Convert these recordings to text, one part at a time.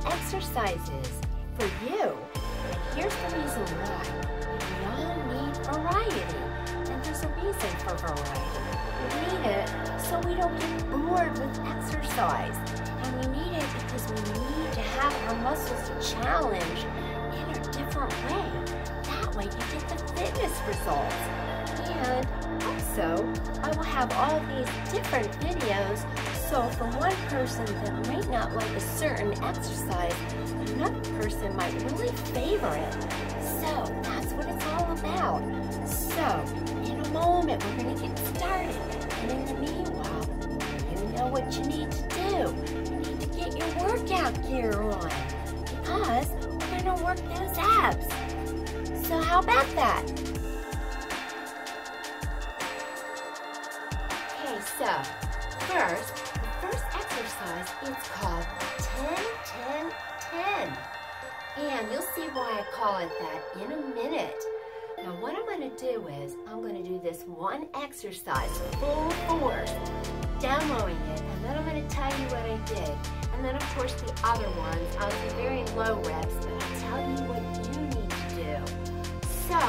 exercises for you. And here's the reason why. We all need variety. And there's a reason for variety. We need it so we don't get bored with exercise. And we need it because we need to have our muscles challenged in a different way. That way you get the fitness results. And also, I will have all these different videos, so for one person that might not like a certain exercise, another person might really favor it. So that's what it's all about. So in a moment, we're going to get started. And in the meanwhile, you know what you need to do. You need to get your workout gear on because we're going to work those abs. So how about that? Okay, so the first exercise is called 10-10-10. And you'll see why I call it that in a minute. Now what I'm going to do is I'm going to do this one exercise full force, demoing it, and then I'm going to tell you what I did. And then of course the other ones, I'll do very low reps, but I'll tell you what you need to do. So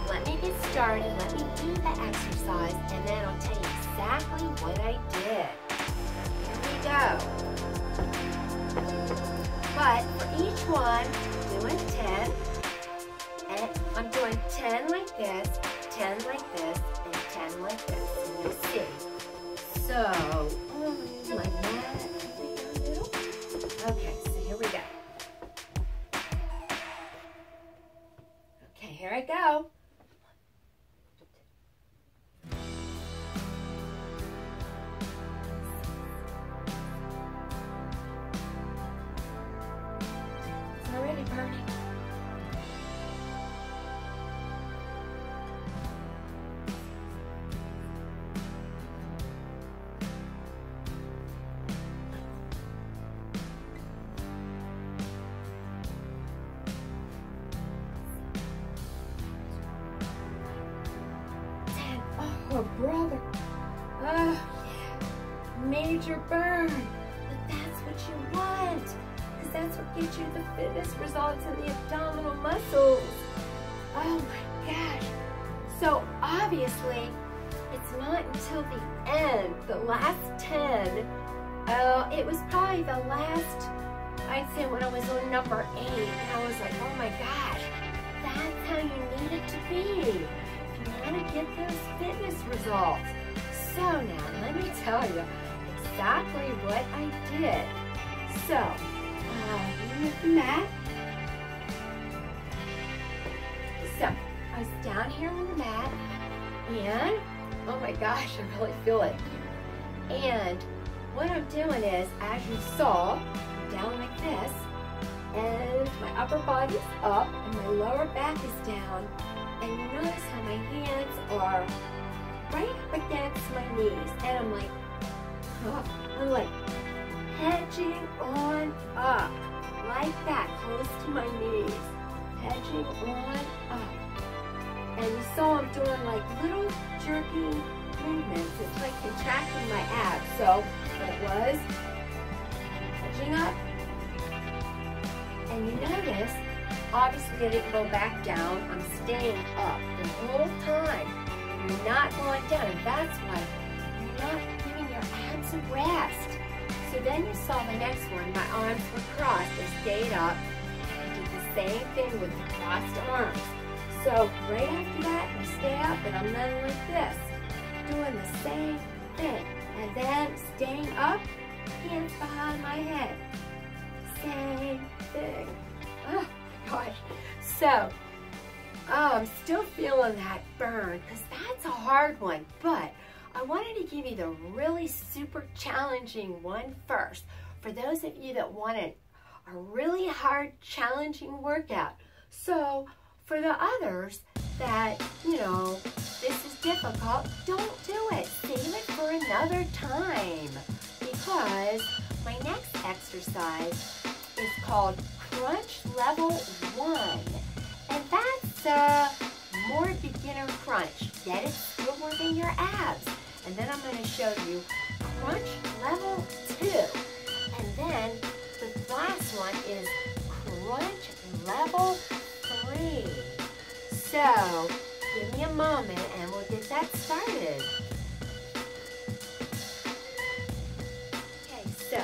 let me get started, let me do the exercise, and then I'll tell you exactly what I did. Here we go. But for each one, I'm doing 10, and I'm doing 10 like this, 10 like this, and 10 like this, and you'll see. So, like that. Okay, so here we go. Okay, here I go. It's already burning. Oh, brother. Oh, yeah. Major burn. But that's what you want. Because that's what gets you the fitness results in the abdominal muscles. Oh my gosh. So obviously, it's not until the end, the last 10. It was probably the last, I'd say when I was on number 8. And I was like, oh my gosh, that's how you need it to be. To get those fitness results. So now let me tell you exactly what I did. So, here's the mat. So, I was down here on the mat and, oh my gosh, I really feel it. And what I'm doing is, as you saw, I'm down like this, and my upper body's up and my lower back is down. And you notice how my hands are right up against my knees. And I'm like hedging on up. Like that, close to my knees. Hedging on up. And you saw I'm doing like little jerky movements. It's like contracting my abs. So it was hedging up. And you notice, obviously I didn't go back down. I'm staying up the whole time. You're not going down, and that's why you're not giving your abs a rest. So then you saw the next one. My arms were crossed. I stayed up. I did the same thing with the crossed arms. So right after that, you stay up, and I'm then like this, doing the same thing. And then staying up, hands behind my head. Same thing. Oh gosh. So, I'm still feeling that burn because that's a hard one, but I wanted to give you the really super challenging one first. For those of you that wanted a really hard, challenging workout. So, for the others that, you know, this is difficult, don't do it. Save it for another time because my next exercise is called Crunch Level 1. And that's more beginner crunch. Yet it's still working your abs. And then I'm going to show you Crunch Level 2. And then the last one one is crunch level 3. So, give me a moment and we'll get that started. Okay, so,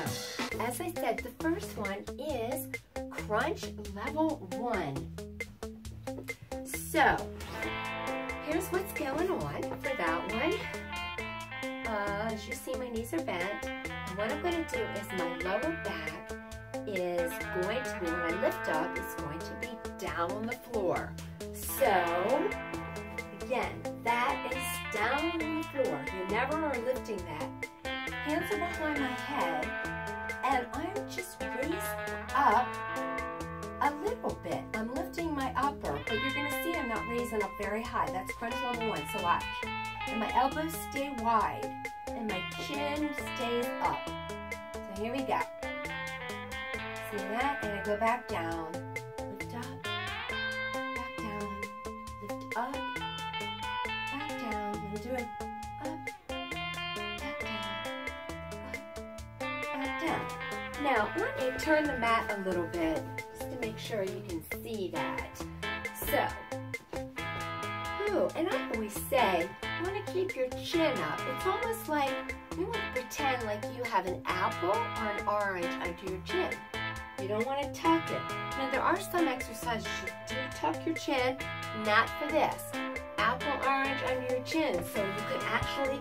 as I said, the first one is crunch level 1. So, here's what's going on for that one. As you see, my knees are bent. And what I'm going to do is my lower back is going to be, when I lift up, it's going to be down on the floor. So, again, that is down on the floor. You never are lifting that. Hands are behind my head, and I'm just raising up a little bit. I'm lifting my upper, but you're going to see I'm not raising up very high. That's crunch level 1, so watch. And my elbows stay wide, and my chin stays up. So here we go. See that? And I go back down. Lift up, back down, lift up, back down. I'm doing up, back down, up, back down. Now, let me turn the mat a little bit, just to make sure you can see that. So, and I always say, you want to keep your chin up. It's almost like you want to pretend like you have an apple or an orange under your chin. You don't want to tuck it. Now, there are some exercises you do tuck your chin, not for this. Apple, orange under your chin, so you can actually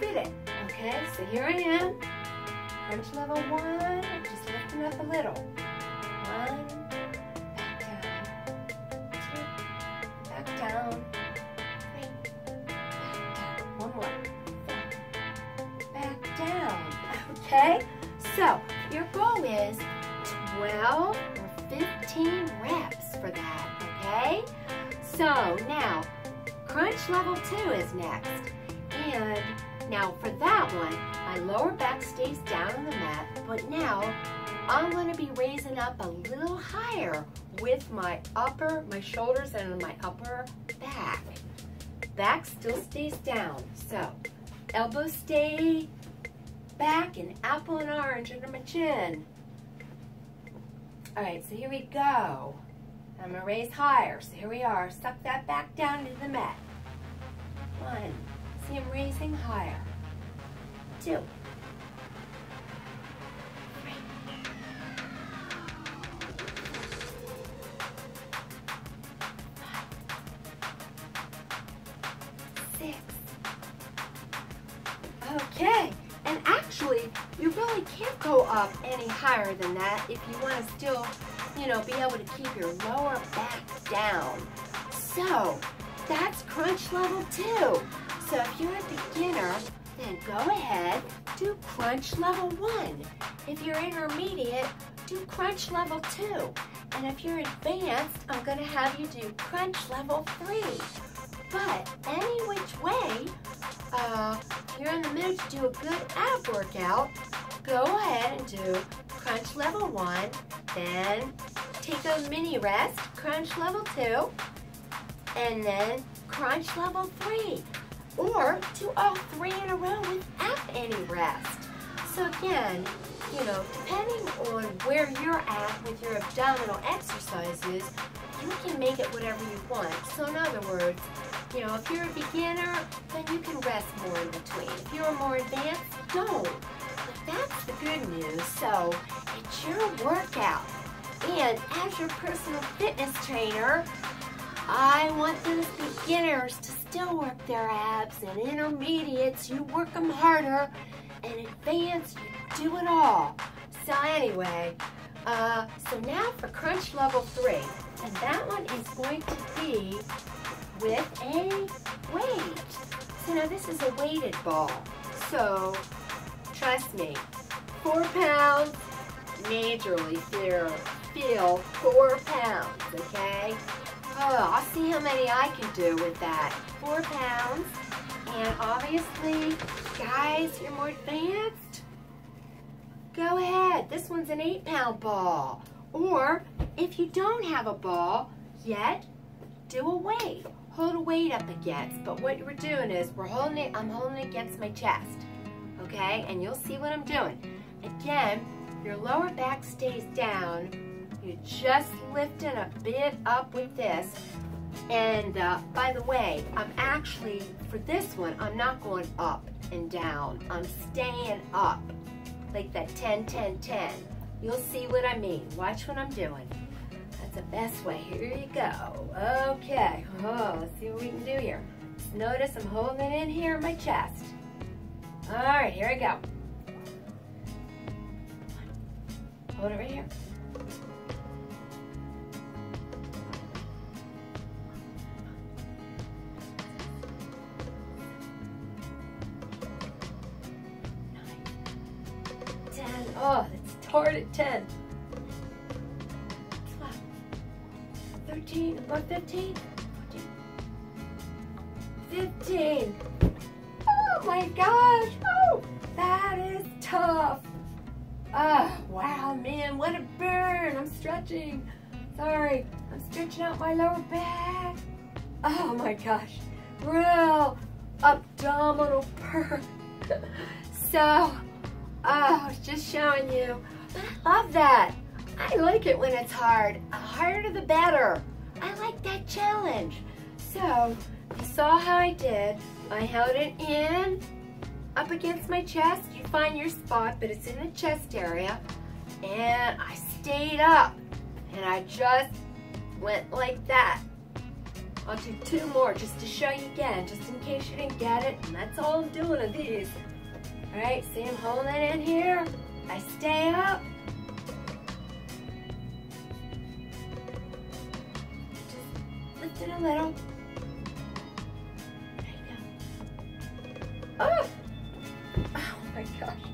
fit it. Okay, so here I am. Crunch level 1, I'm just lifting up a little. 1, back down, 2, back down, 3, back down, 1 more, 4, back down. Okay, so your goal is 12 or 15 reps for that, okay? So now, crunch level 2 is next. And now for that one, my lower back stays down on the mat, but now I'm going to be raising up a little higher with my shoulders and my upper back. Back still stays down, so elbows stay back and apple and orange under my chin. Alright, so here we go. I'm going to raise higher, so here we are. Suck that back down into the mat. 1. See, I'm raising higher. 2. 3. 6. Okay, and actually, you really can't go up any higher than that if you want to still, be able to keep your lower back down. So, that's crunch level 2. So if you're a beginner, then go ahead, do crunch level 1. If you're intermediate, do crunch level 2. And if you're advanced, I'm going to have you do crunch level 3. But any which way, if you're in the mood to do a good ab workout, go ahead and do crunch level 1, then take a mini rest, crunch level 2, and then crunch level 3. Or do all 3 in a row without any rest. So again, depending on where you're at with your abdominal exercises, you can make it whatever you want. So in other words, if you're a beginner, then you can rest more in between. If you're more advanced, don't. But that's the good news. So it's your workout. And as your personal fitness trainer, I want those beginners to still work their abs, and intermediates, you work them harder, and advanced, you do it all. So anyway, so now for crunch level 3, and that one is going to be with a weight. So now this is a weighted ball. So trust me, 4 pounds, majorly feel 4 pounds, okay? Oh, I'll see how many I can do with that. 4 pounds. And obviously, guys, you're more advanced. Go ahead. This one's an 8-pound ball. Or, if you don't have a ball yet, do a weight. Hold a weight up against. But what we're doing is, I'm holding it against my chest. Okay? And you'll see what I'm doing. Again, your lower back stays down. You just lift it a bit up with this. And by the way, I'm actually, for this one, I'm not going up and down. I'm staying up, like that 10, 10, 10. You'll see what I mean. Watch what I'm doing. That's the best way. Here you go. Okay. Oh, let's see what we can do here. Just notice I'm holding it in here in my chest. All right, here I go. Hold it right here. Oh, it's hard at 10. 12, 13, about 15, 14, 15. Oh my gosh, oh, that is tough. Oh, wow, man, what a burn. I'm stretching. Sorry, I'm stretching out my lower back. Oh my gosh, real abdominal burn. So, oh, just showing you. I love that. I like it when it's hard. The harder the better. I like that challenge. So, you saw how I did. I held it in, up against my chest. You find your spot, but it's in the chest area. And I stayed up. And I just went like that. I'll do 2 more just to show you again, just in case you didn't get it. And that's all I'm doing of these. All right, see I'm holding it in here. I stay up. Just lift it a little. There you go. Oh! Oh my gosh.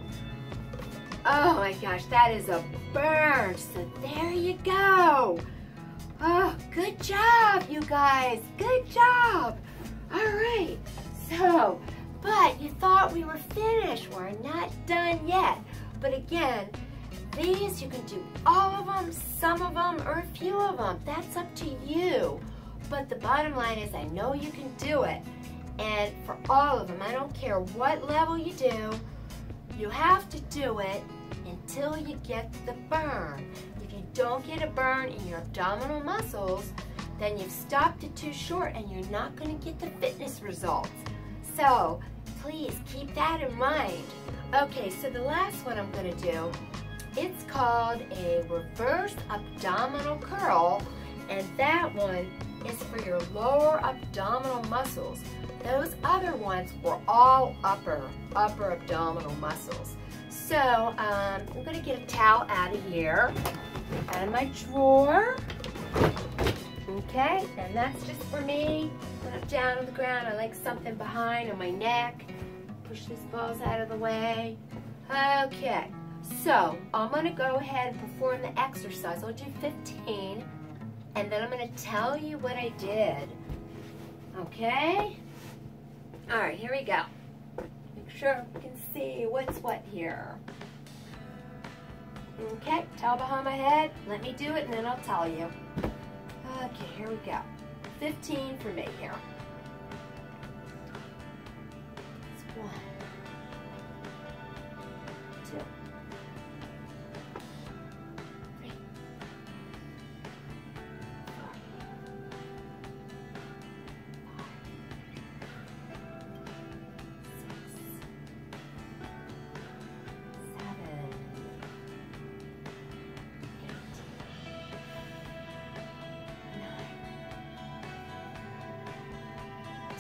Oh my gosh, that is a burn. So there you go. Oh, good job, you guys. Good job. All right, so, but you thought we were finished. We're not done yet. But again, these you can do all of them, some of them, or a few of them. That's up to you. But the bottom line is I know you can do it. And for all of them, I don't care what level you do, you have to do it until you get the burn. If you don't get a burn in your abdominal muscles, then you've stopped it too short and you're not going to get the fitness results. So please keep that in mind. Okay, so the last one I'm going to do, it's called a reverse abdominal curl, and that one is for your lower abdominal muscles. Those other ones were all upper abdominal muscles. So I'm going to get a towel out of here, out of my drawer. Okay, and that's just for me. When I'm down on the ground, I like something behind on my neck. Push these balls out of the way. Okay, so I'm going to go ahead and perform the exercise. I'll do 15, and then I'm going to tell you what I did. Okay? All right, here we go. Make sure you can see what's what here. Okay, towel behind my head. Let me do it, and then I'll tell you. Okay, here we go. 15 for me here. It's 1, 2, 3, 4,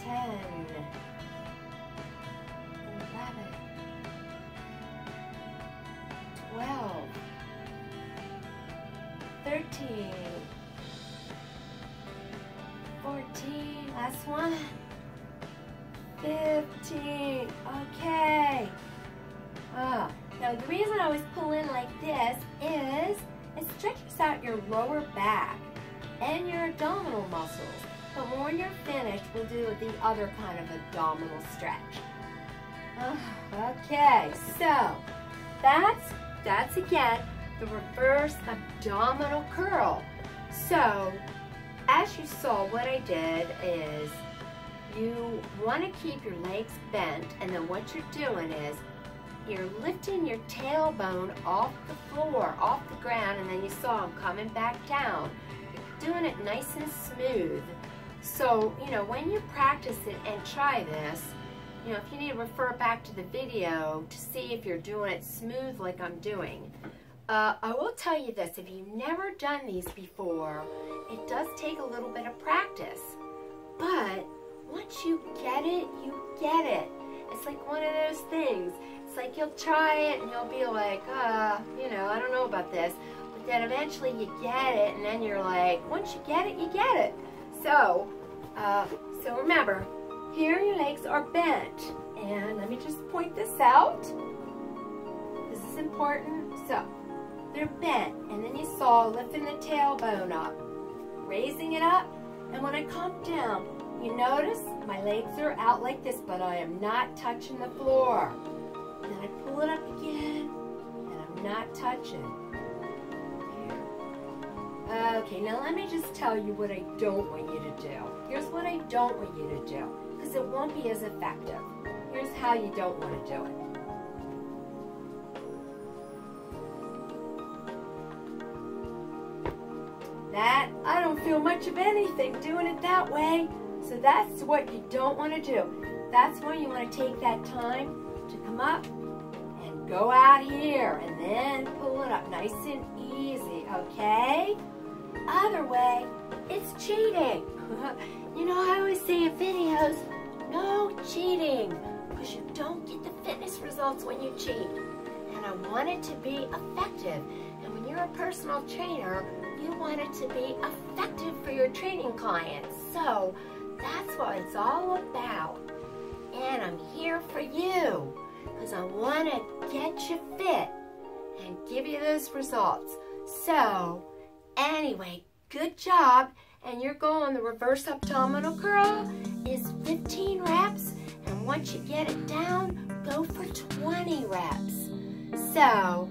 10, 11, 12, 13, 14, last one, 15, okay. Now the reason I always pull in like this is it stretches out your lower back and your abdominal muscles. But when you're finished, we'll do the other kind of abdominal stretch. Okay, so that's again the reverse abdominal curl. So as you saw, what I did is you want to keep your legs bent, and then what you're doing is you're lifting your tailbone off the floor, off the ground, and then you saw them coming back down. You're doing it nice and smooth. So, you know, when you practice it and try this, you know, if you need to refer back to the video to see if you're doing it smooth like I'm doing. I will tell you this, if you've never done these before, it does take a little bit of practice. But once you get it, you get it. It's like one of those things. It's like you'll try it and you'll be like, you know, I don't know about this. But then eventually you get it, and then you're like, once you get it, you get it. So remember, here your legs are bent. And let me just point this out. This is important. So, they're bent. And then you saw lifting the tailbone up, raising it up. And when I come down, you notice my legs are out like this, but I am not touching the floor. And then I pull it up again, and I'm not touching. Here. Okay, now let me just tell you what I don't want you to do. Here's what I don't want you to do, because it won't be as effective. Here's how you don't want to do it. That, I don't feel much of anything doing it that way. So that's what you don't want to do. That's why you want to take that time to come up and go out here and then pull it up nice and easy, okay? Other way, it's cheating. You know, I always say in videos, no cheating, because you don't get the fitness results when you cheat. And I want it to be effective. And when you're a personal trainer, you want it to be effective for your training clients. So that's what it's all about. And I'm here for you because I want to get you fit and give you those results. So anyway, good job. And your goal on the reverse abdominal curl is 15 reps. And once you get it down, go for 20 reps. So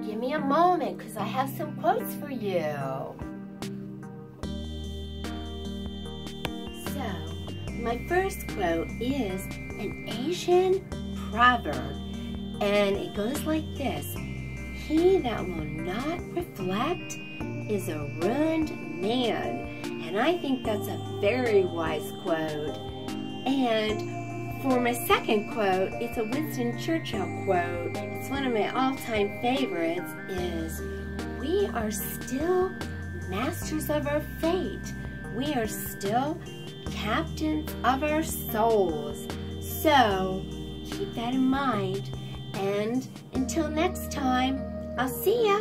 give me a moment because I have some quotes for you. So, my first quote is an Asian proverb, and it goes like this: "He that will not reflect is a ruined man." And I think that's a very wise quote. And for my second quote, it's a Winston Churchill quote. It's one of my all-time favorites, is, "We are still masters of our fate. We are still captains of our souls." So keep that in mind. And until next time, I'll see ya.